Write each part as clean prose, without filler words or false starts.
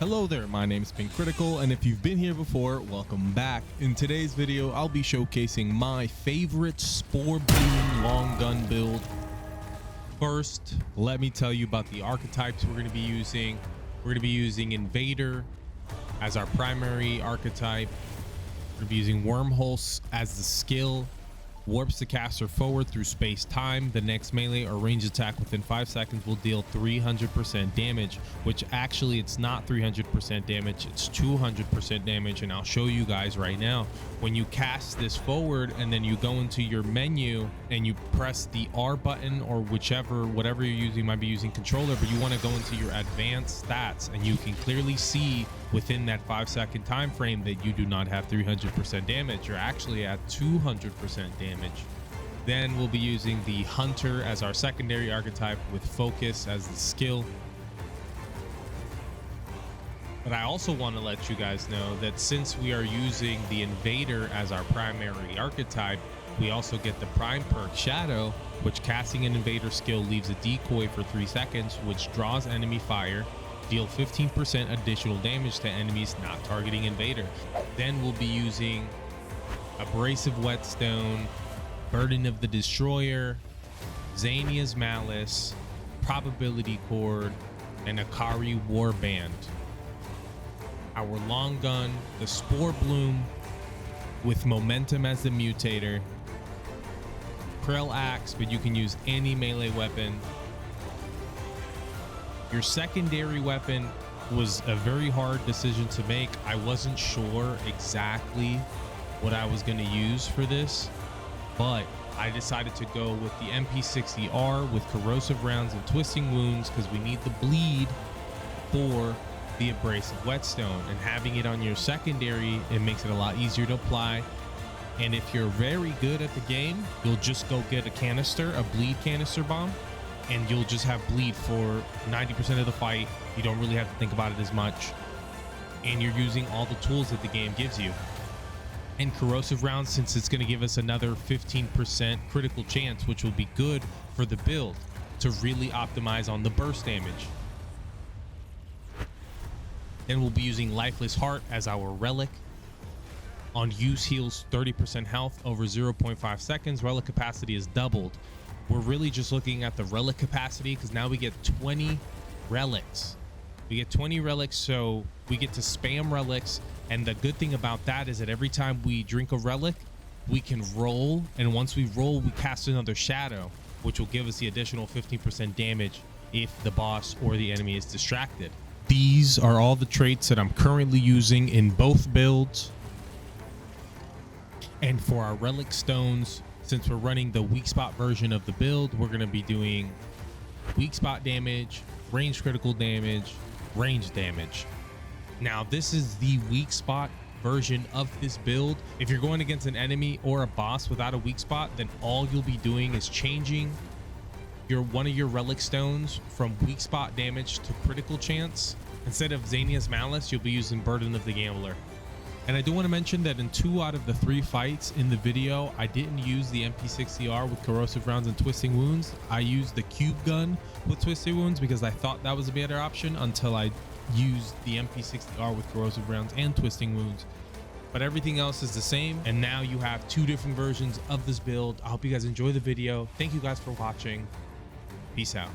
Hello there, my name's Been Critical, and if you've been here before, welcome back. In today's video, I'll be showcasing my favorite Spore Bloom long gun build. First, let me tell you about the archetypes we're going to be using. We're going to be using Invader as our primary archetype. We're going to be using Wormholes as the skill. Warps the caster forward through space-time. The next melee or range attack within 5 seconds will deal 300% damage, which actually it's not 300% damage, it's 200% damage, and I'll show you guys right now. When you cast this forward and then you go into your menu and you press the R button or whatever you're using, you might be using controller, but you want to go into your advanced stats and you can clearly see within that 5-second time frame that you do not have 300% damage. You're actually at 200% damage. Then we'll be using the Hunter as our secondary archetype with Focus as the skill. But I also want to let you guys know that since we are using the Invader as our primary archetype, we also get the Prime perk Shadow, which casting an Invader skill leaves a decoy for 3 seconds, which draws enemy fire, deal 15% additional damage to enemies not targeting Invader. Then we'll be using Abrasive Whetstone, Burden of the Destroyer, Xania's Malice, Probability Cord, and Akari Warband. Our long gun, the Spore Bloom with Momentum as the mutator, Krell Axe, but you can use any melee weapon. Your secondary weapon was a very hard decision to make. I wasn't sure exactly what I was going to use for this, but I decided to go with the MP60R with corrosive rounds and twisting wounds because we need the bleed for the Abrasive Whetstone, and having it on your secondary, it makes it a lot easier to apply. And if you're very good at the game, you'll just go get a canister, a bleed canister bomb, and you'll just have bleed for 90% of the fight. You don't really have to think about it as much, and you're using all the tools that the game gives you. And corrosive rounds, since it's going to give us another 15% critical chance, which will be good for the build to really optimize on the burst damage. Then we'll be using Lifeless Heart as our relic. On use, heals 30% health over 0.5 seconds. Relic capacity is doubled. We're really just looking at the relic capacity because now we get 20 relics. We get 20 relics, so we get to spam relics. And the good thing about that is that every time we drink a relic, we can roll. And once we roll, we cast another shadow, which will give us the additional 15% damage if the boss or the enemy is distracted. These are all the traits that I'm currently using in both builds. And for our relic stones, since we're running the weak spot version of the build, we're going to be doing weak spot damage, range critical damage, range damage. Now, this is the weak spot version of this build. If you're going against an enemy or a boss without a weak spot, then all you'll be doing is changing one of your relic stones from weak spot damage to critical chance. Instead of Xania's Malice, you'll be using Burden of the Gambler. And I do want to mention that in 2 out of the 3 fights in the video, I didn't use the MP60R with corrosive rounds and twisting wounds. I used the cube gun with twisting wounds because I thought that was a better option until I used the MP60R with corrosive rounds and twisting wounds. But everything else is the same, and now you have 2 different versions of this build. I hope you guys enjoy the video. Thank you guys for watching. Peace out.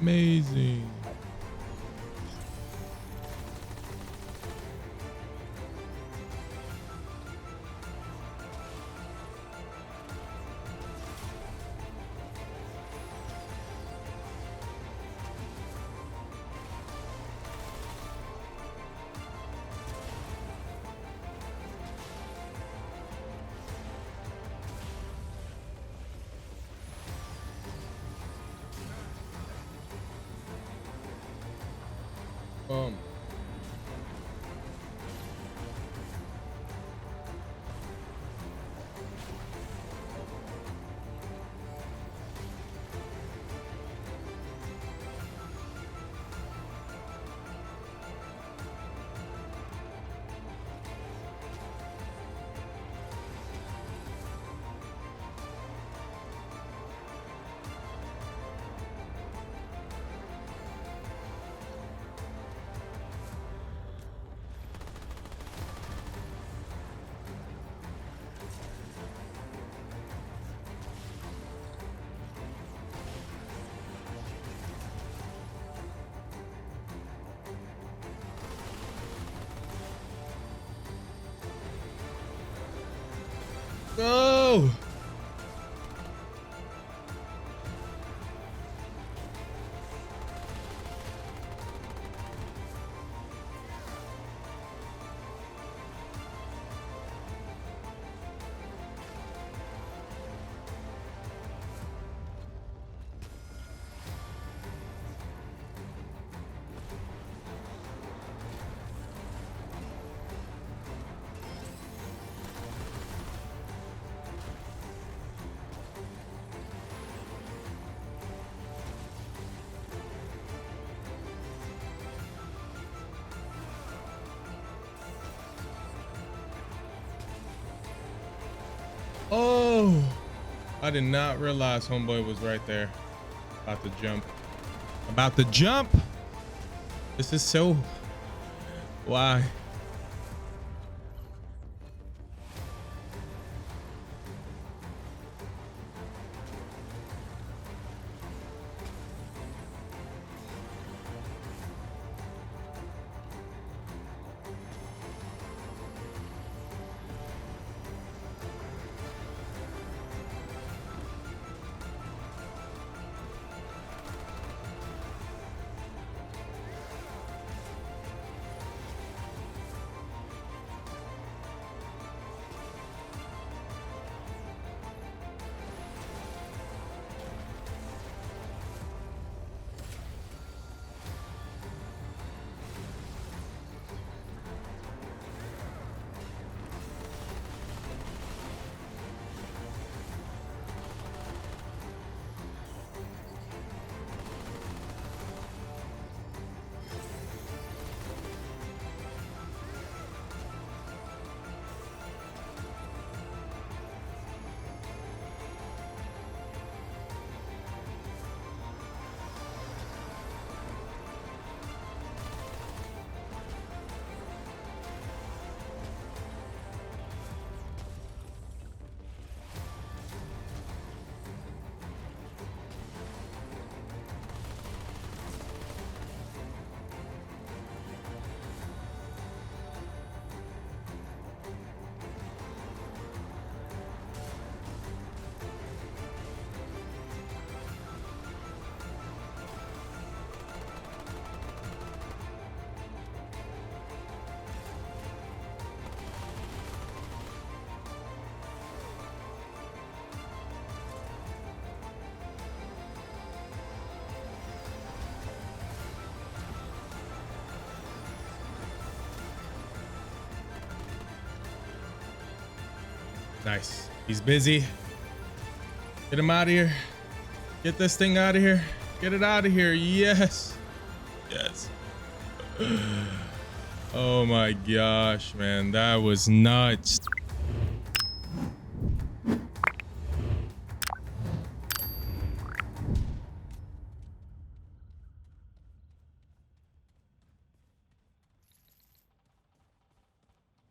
Amazing. Um, Go! Oh, I did not realize homeboy was right there. About to jump. About to jump. This is so... Why? Nice. He's busy. Get him out of here. Get this thing out of here. Get it out of here. Yes. Yes. Oh my gosh, man. That was nuts.